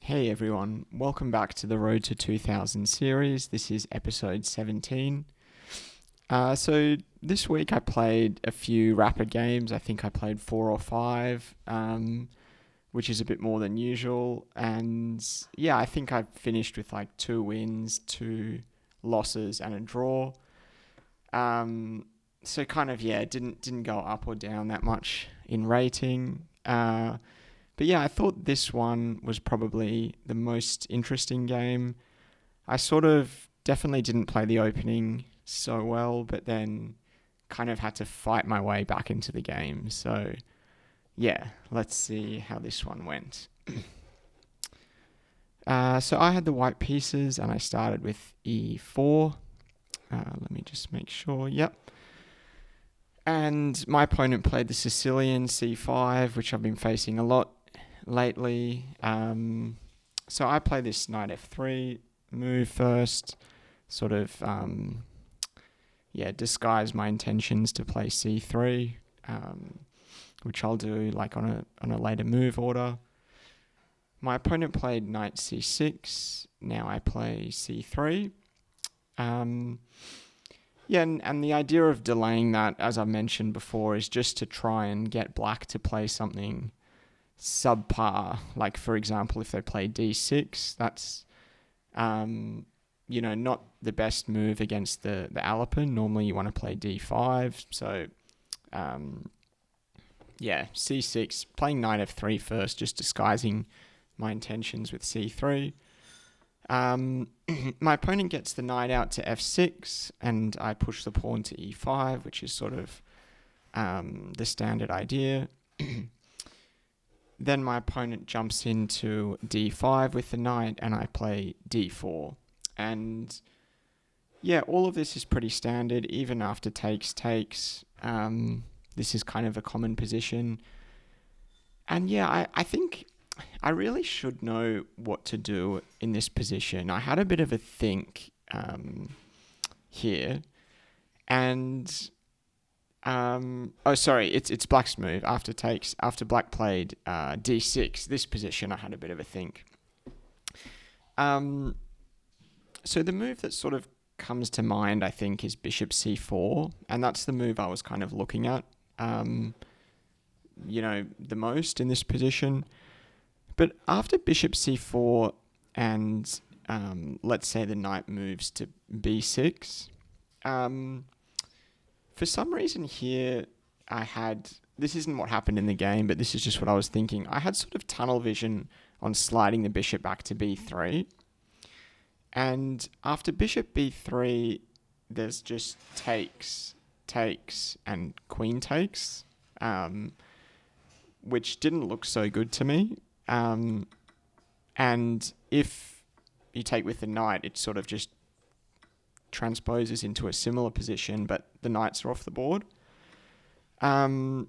Hey everyone, welcome back to the Road to 2000 series. This is episode 17. So this week I played a few rapid games. I think I played four or five, which is a bit more than usual. And yeah, I think I finished with like two wins, two losses, and a draw. So kind of yeah, didn't go up or down that much in rating. But yeah, I thought this one was probably the most interesting game. I sort of definitely didn't play the opening so well, but then kind of had to fight my way back into the game. So yeah, let's see how this one went. So I had the white pieces and I started with e4. Let me just make sure. Yep. And my opponent played the Sicilian c5, which I've been facing a lot lately. So I play this knight f3 move first, sort of disguise my intentions to play c3, which I'll do like on a later move order. My opponent played knight c6. Now I play c3. Um, and the idea of delaying that, as I mentioned before, is just to try and get black to play something subpar. Like, for example, if they play d6, that's, not the best move against the Alpen. Normally you want to play d5. So, c6, playing knight f3 first, just disguising my intentions with c3. My opponent gets the knight out to f6, and I push the pawn to e5, which is sort of the standard idea. Then my opponent jumps into d5 with the knight, and I play d4. And yeah, all of this is pretty standard, even after takes. This is kind of a common position. And yeah, I think I really should know what to do in this position. I had a bit of a think here, and it's black's move after takes. After black played d6, this position I had a bit of a think. So the move that sort of comes to mind, I think, is bishop c4, and that's the move I was kind of looking at, the most in this position. But after bishop c4 and let's say the knight moves to b6, for some reason here this isn't what happened in the game, but this is just what I was thinking. I had sort of tunnel vision on sliding the bishop back to b3. And after bishop b3, there's just takes, and queen takes, which didn't look so good to me. And if you take with the knight, it sort of just transposes into a similar position, but the knights are off the board. So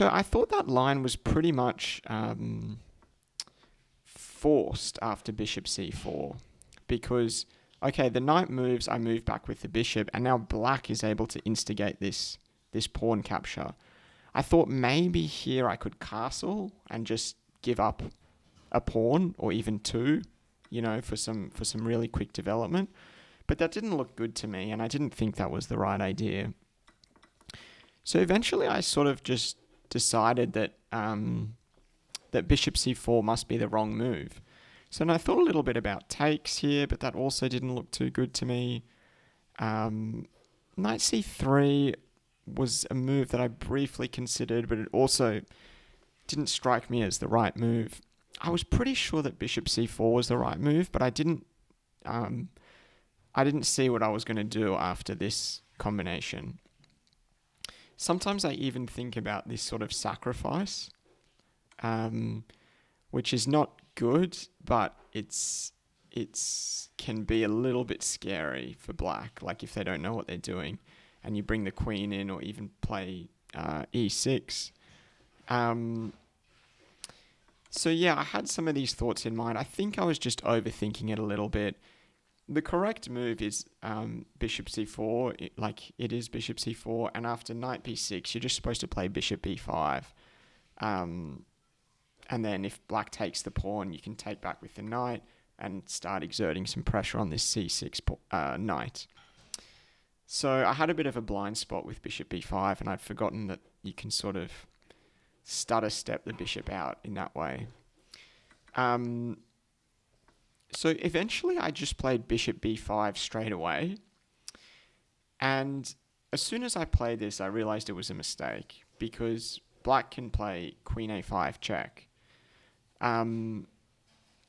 I thought that line was pretty much forced after bishop c4, because, okay, the knight moves, I move back with the bishop, and now black is able to instigate this pawn capture. I thought maybe here I could castle and just give up a pawn or even two, for some really quick development. But that didn't look good to me, and I didn't think that was the right idea. So eventually I sort of just decided that that bishop c4 must be the wrong move. So then I thought a little bit about takes here, but that also didn't look too good to me. Knight c3 was a move that I briefly considered, but it also didn't strike me as the right move. I was pretty sure that bishop c4 was the right move, but I didn't see what I was going to do after this combination. Sometimes I even think about this sort of sacrifice, which is not good, but it's can be a little bit scary for black. Like if they don't know what they're doing, and you bring the queen in, or even play e6. So yeah, I had some of these thoughts in mind. I think I was just overthinking it a little bit. The correct move is bishop c4, it is bishop c4, and after knight b6, you're just supposed to play bishop b5. And then if black takes the pawn, you can take back with the knight and start exerting some pressure on this c6 knight. So I had a bit of a blind spot with bishop b5, and I'd forgotten that you can sort of stutter step the bishop out in that way. So eventually I just played bishop b5 straight away. And as soon as I played this, I realized it was a mistake because black can play queen a5 check.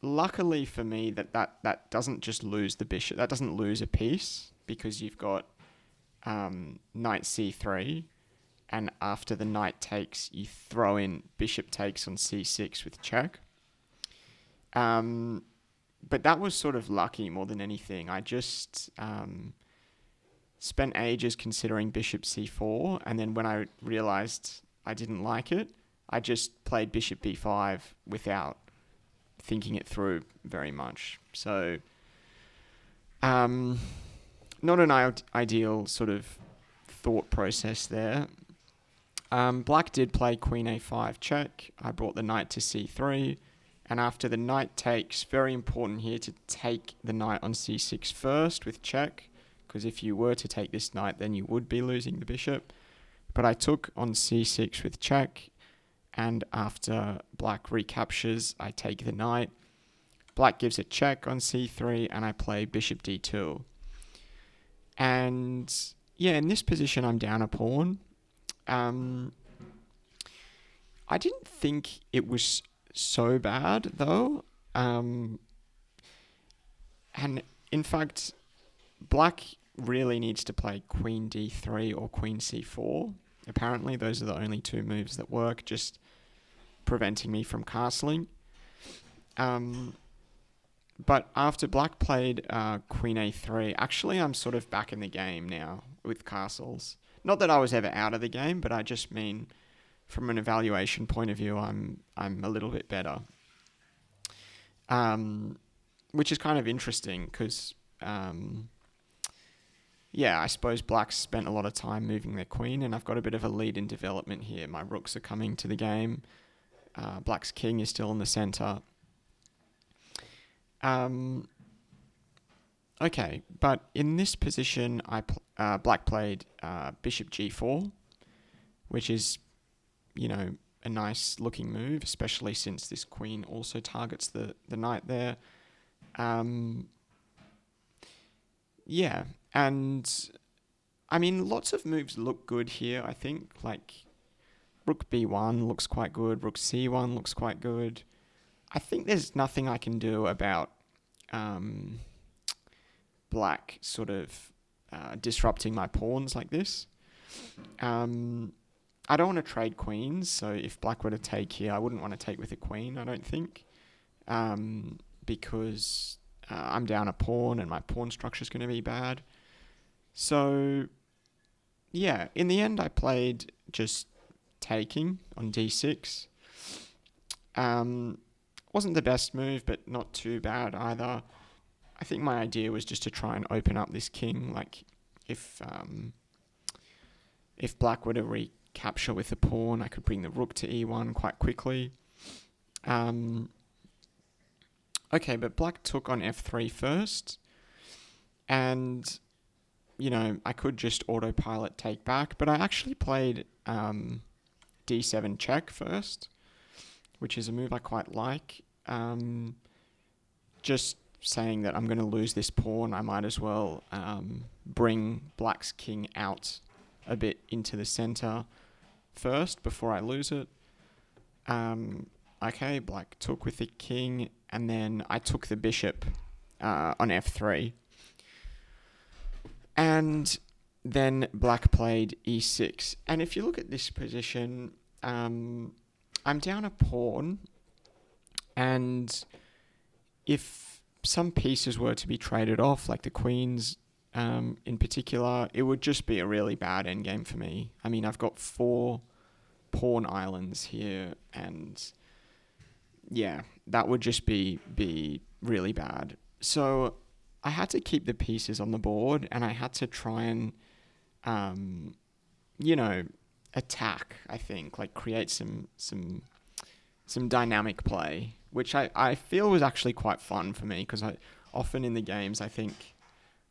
Luckily for me, that doesn't just lose the bishop. That doesn't lose a piece because you've got knight c3. And after the knight takes, you throw in bishop takes on c6 with check. But that was sort of lucky more than anything. I just spent ages considering bishop c4, and then when I realized I didn't like it, I just played bishop b5 without thinking it through very much. So, not an ideal sort of thought process there. Black did play queen a5 check. I brought the knight to c3. And after the knight takes, very important here to take the knight on c6 first with check, because if you were to take this knight, then you would be losing the bishop. But I took on c6 with check, and after black recaptures, I take the knight. Black gives a check on c3, and I play bishop d2. And yeah, in this position, I'm down a pawn. I didn't think it was so bad though, and in fact black really needs to play queen d3 or queen c4. Apparently those are the only two moves that work, just preventing me from castling. But after black played queen a3, actually I'm sort of back in the game now with castles. Not that I was ever out of the game, but I just mean from an evaluation point of view, I'm a little bit better, which is kind of interesting because, I suppose black's spent a lot of time moving their queen, and I've got a bit of a lead in development here. My rooks are coming to the game. Black's king is still in the center. Okay, but in this position, black played bishop g4, which is, a nice looking move, especially since this queen also targets the knight there. And I mean, lots of moves look good here, I think. Like, rook b1 looks quite good, rook c1 looks quite good. I think there's nothing I can do about black sort of disrupting my pawns like this. I don't want to trade queens, so if black were to take here, I wouldn't want to take with a queen, I don't think, because I'm down a pawn and my pawn structure is going to be bad. So, yeah, in the end, I played just taking on d6. Wasn't the best move, but not too bad either. I think my idea was just to try and open up this king, like if black were to recapture with a pawn, I could bring the rook to e1 quite quickly. Okay, but black took on f3 first, and I could just autopilot take back, but I actually played d7 check first, which is a move I quite like. Just saying that I'm going to lose this pawn, I might as well bring black's king out a bit into the center first before I lose it. Okay, black took with the king, and then I took the bishop on f3. And then black played e6. And if you look at this position, I'm down a pawn, and if some pieces were to be traded off, like the queens in particular, it would just be a really bad endgame for me. I mean, I've got 4 pawn islands here, and yeah, that would just be really bad. So I had to keep the pieces on the board, and I had to try and, attack, I think, like create some some dynamic play, which I feel was actually quite fun for me because I often in the games I think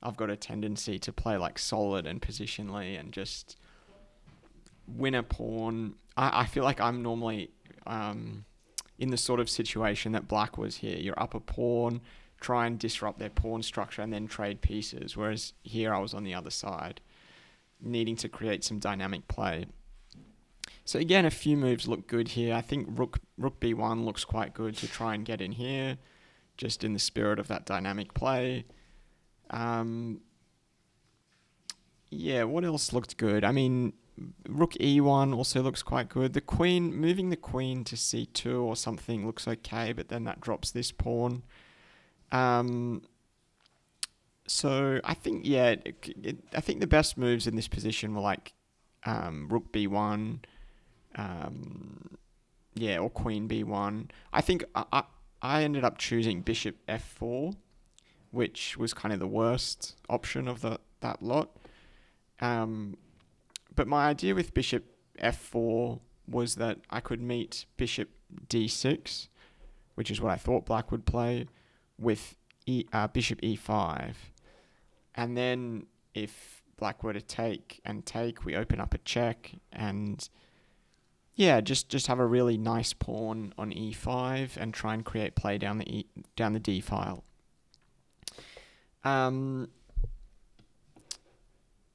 I've got a tendency to play like solid and positionally and just win a pawn. I feel like I'm normally in the sort of situation that black was here. You're up a pawn, try and disrupt their pawn structure and then trade pieces. Whereas here I was on the other side, needing to create some dynamic play. So again, a few moves look good here. I think rook b1 looks quite good to try and get in here, just in the spirit of that dynamic play. Yeah, what else looked good? I mean, rook e1 also looks quite good. The queen, moving the queen to c2 or something looks okay, but then that drops this pawn. So I think, yeah, I think the best moves in this position were like rook b1, yeah, or queen b1. I think I ended up choosing bishop f4, which was kind of the worst option of that lot. But my idea with bishop f4 was that I could meet bishop d6, which is what I thought black would play, with bishop e5. And then if black were to take and take, we open up a check and yeah, just have a really nice pawn on e5 and try and create play down the d file.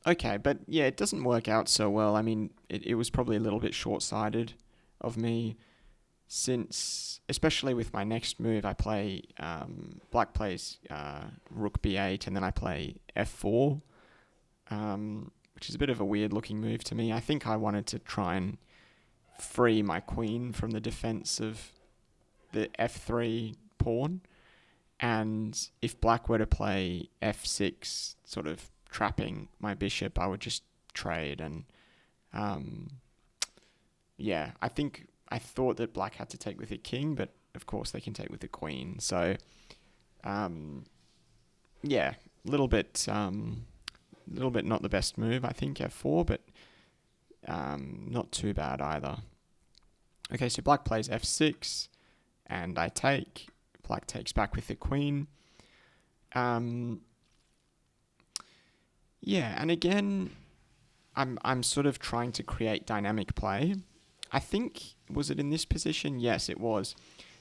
Okay, but yeah, it doesn't work out so well. I mean, it was probably a little bit short-sighted of me, since, especially with my next move, I play, black plays rook b8, and then I play f4, which is a bit of a weird-looking move to me. I think I wanted to try and free my queen from the defense of the f3 pawn, and if black were to play f6, sort of trapping my bishop, I would just trade. And yeah, I thought that black had to take with the king, but of course they can take with the queen. So yeah, little bit not the best move, I think, f4, but not too bad either. Okay, so black plays f6, and I take. Black takes back with the queen. Yeah, and again, I'm sort of trying to create dynamic play. I think, was it in this position? Yes, it was.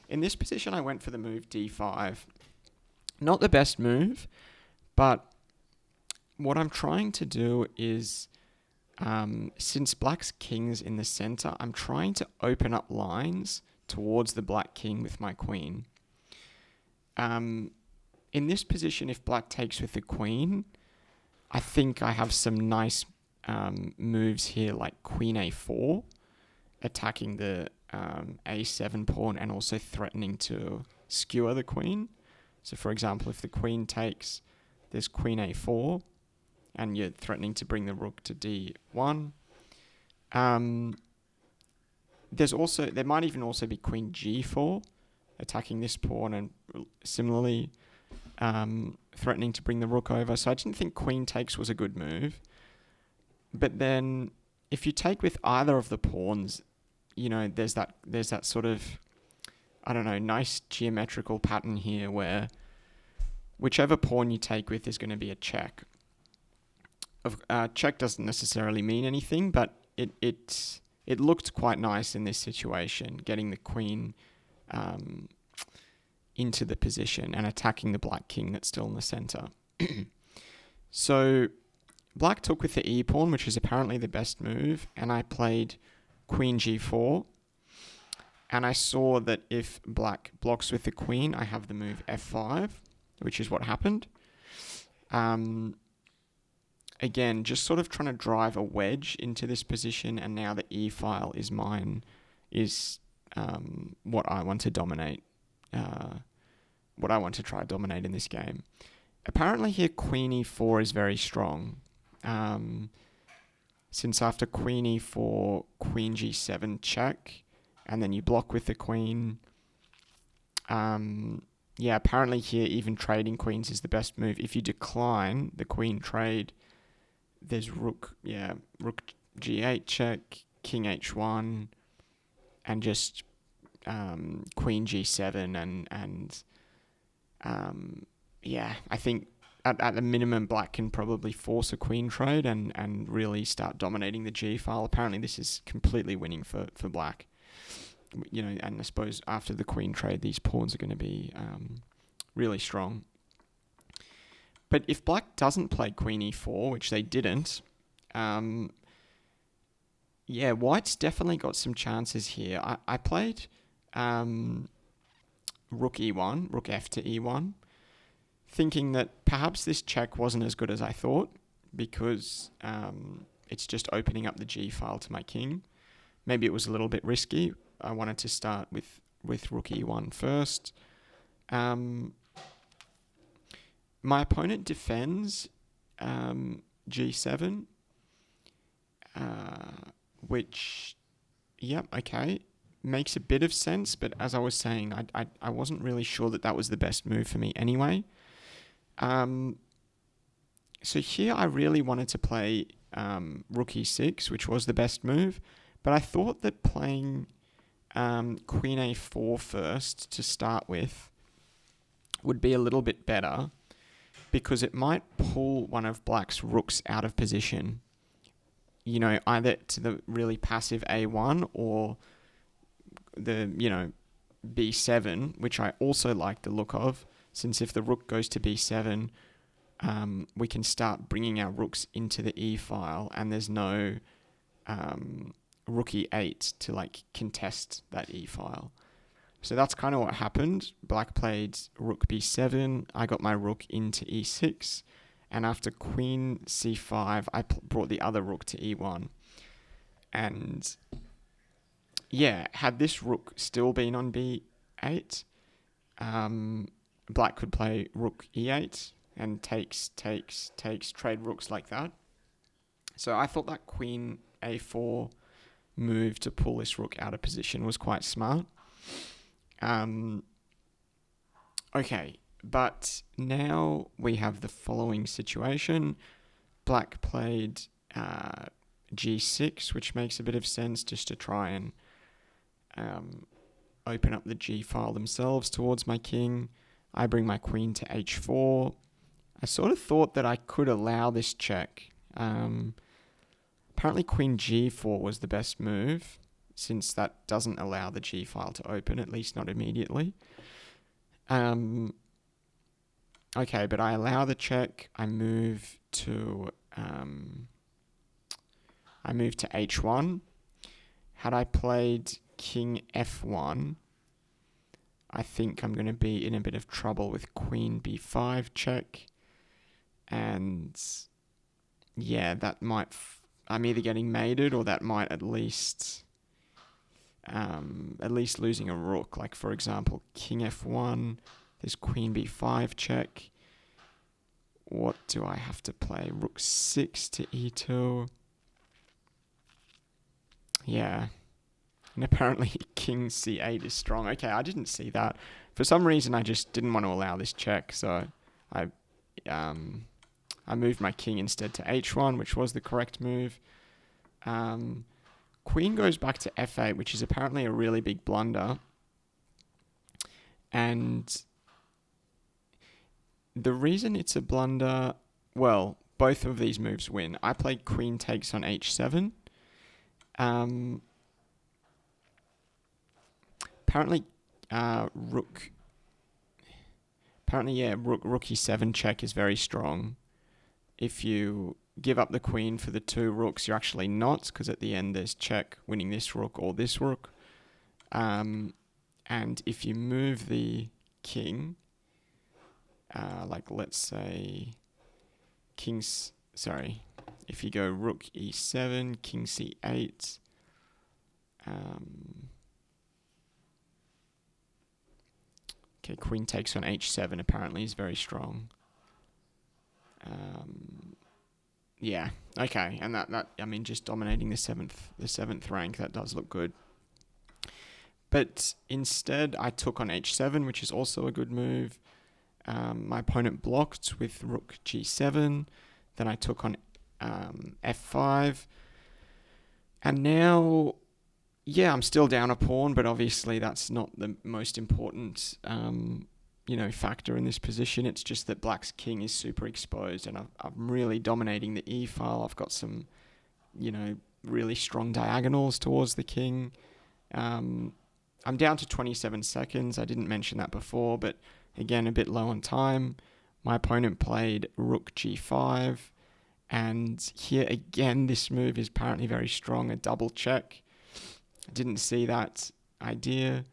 In this position, I went for the move d5. Not the best move, but what I'm trying to do is, since black's king's in the center, I'm trying to open up lines towards the black king with my queen. In this position, if black takes with the queen, I think I have some nice moves here, like queen a4, attacking the a7 pawn and also threatening to skewer the queen. So for example, if the queen takes, there's queen a4, and you're threatening to bring the rook to d1. There might even also be queen g4, attacking this pawn and similarly threatening to bring the rook over. So I didn't think queen takes was a good move. But then if you take with either of the pawns, you know, there's that sort of, I don't know, nice geometrical pattern here where whichever pawn you take with is going to be a check. Check doesn't necessarily mean anything, but it looked quite nice in this situation, getting the queen into the position and attacking the black king that's still in the center. So black took with the e pawn, which is apparently the best move, and I played queen g4. And I saw that if black blocks with the queen, I have the move f5, which is what happened. Again, just sort of trying to drive a wedge into this position, and now the e file is mine, is what I want to dominate, what I want to try to dominate in this game. Apparently here queen e4 is very strong, since after queen e4, queen g7 check, and then you block with the queen. Yeah, apparently here even trading queens is the best move. If you decline the queen trade, there's rook g8 check, king h1, and just queen g7 and yeah, I think at the minimum, black can probably force a queen trade and really start dominating the g file. Apparently, this is completely winning for black. And I suppose after the queen trade, these pawns are going to be really strong. But if black doesn't play queen e4, which they didn't, white's definitely got some chances here. I played rook e1, rook f to e1, thinking that perhaps this check wasn't as good as I thought because it's just opening up the g file to my king. Maybe it was a little bit risky. I wanted to start with rook e1 first. My opponent defends g7, which, makes a bit of sense. But as I was saying, I wasn't really sure that was the best move for me anyway. So here I really wanted to play rook e6, which was the best move. But I thought that playing queen a4 first to start with would be a little bit better because it might pull one of black's rooks out of position, either to the really passive a1 or the, b7, which I also like the look of, since if the rook goes to b7, we can start bringing our rooks into the e file and there's no rook e8 to contest that e file. So that's kind of what happened. Black played rook b7. I got my rook into e6. And after queen c5, I brought the other rook to e1. And had this rook still been on b8, black could play rook e8 and takes, trade rooks like that. So I thought that queen a4 move to pull this rook out of position was quite smart. Okay, but now we have the following situation. Black played g6, which makes a bit of sense just to try and open up the g file themselves towards my king. I bring my queen to h4. I sort of thought that I could allow this check. Apparently queen g4 was the best move, since that doesn't allow the g file to open, at least not immediately. Okay, but I allow the check. I move to h1. Had I played king f1, I think I'm going to be in a bit of trouble with queen b5 check. And that might... I'm either getting mated or that might at least losing a rook. Like, for example, king f1, there's queen b5 check. What do I have to play? Rook 6 to e2. Yeah. And apparently king c8 is strong. Okay, I didn't see that. For some reason, I just didn't want to allow this check, so I moved my king instead to h1, which was the correct move. Queen goes back to f8, which is apparently a really big blunder. And the reason it's a blunder, well, both of these moves win. I played queen takes on h7. Apparently, rook e7 check is very strong. If you give up the queen for the two rooks, you're actually not, because at the end there's check winning this rook or this rook. And if you move the king, let's say if you go rook e7, king c8, okay, queen takes on h7 apparently is very strong. Okay, and that just dominating the seventh rank, that does look good. But instead, I took on h7, which is also a good move. My opponent blocked with rook g7. Then I took on f5. And now Yeah, I'm still down a pawn, but obviously that's not the most important, factor in this position. It's just that black's king is super exposed, and I'm really dominating the e file. I've got some, you know, really strong diagonals towards the king. Um, I'm down to 27 seconds. I didn't mention that before, but again, a bit low on time. My opponent played rook g5, and here again, this move is apparently very strong, a double check. I didn't see that idea.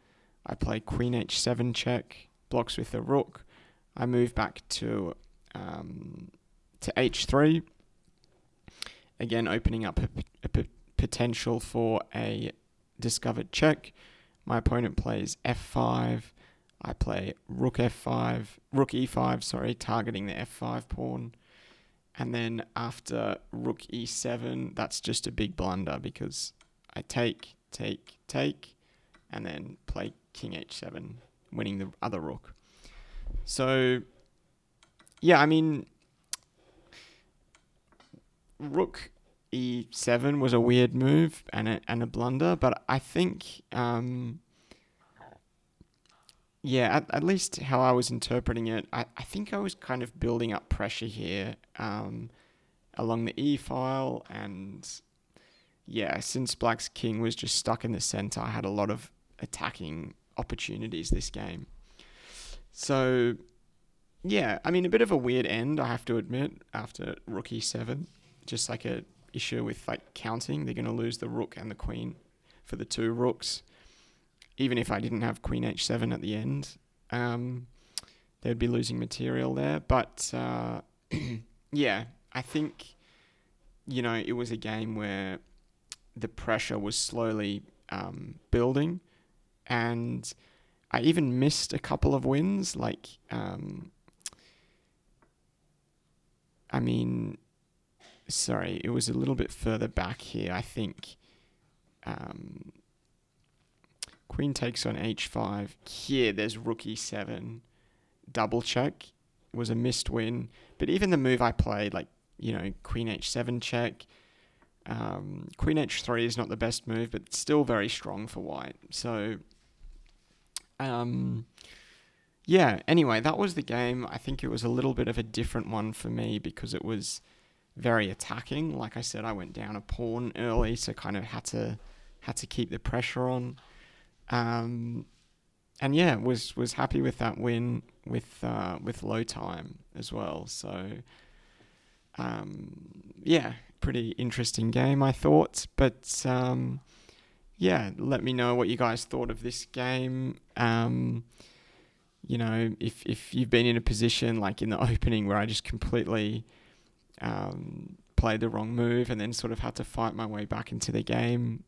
I play queen h7 check, blocks with the rook. I move back to h3, again opening up a potential for a discovered check. My opponent plays f5. I play rook e5, sorry, targeting the f5 pawn. And then after rook e7, that's just a big blunder because I take, and then play king h7, winning the other rook. So, yeah, I mean, rook e7 was a weird move and a blunder, but I think, at least how I was interpreting it, I think I was kind of building up pressure here along the e file, and yeah, since black's king was just stuck in the center, I had a lot of attacking opportunities this game. So, yeah, I mean, a bit of a weird end, I have to admit, after rook e7. Just like a issue with like counting. They're going to lose the rook and the queen for the two rooks. Even if I didn't have queen h7 at the end, they'd be losing material there. But yeah, I think, it was a game where the pressure was slowly building, and I even missed a couple of wins. Like, I mean, sorry, it was a little bit further back here. I think queen takes on h5. Here, there's rook e7. Double check was a missed win. But even the move I played, like, queen h7 check. Queen h3 is not the best move, but still very strong for white. So, yeah, anyway, that was the game. I think it was a little bit of a different one for me because it was very attacking. Like I said, I went down a pawn early, so kind of had to keep the pressure on. And yeah, was happy with that win with low time as well. So yeah, pretty interesting game, I thought. But yeah, let me know what you guys thought of this game. If you've been in a position like in the opening where I just completely played the wrong move and then sort of had to fight my way back into the game.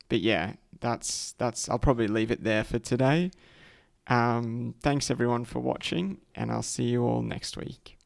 But yeah, that's I'll probably leave it there for today. Thanks everyone for watching, and I'll see you all next week.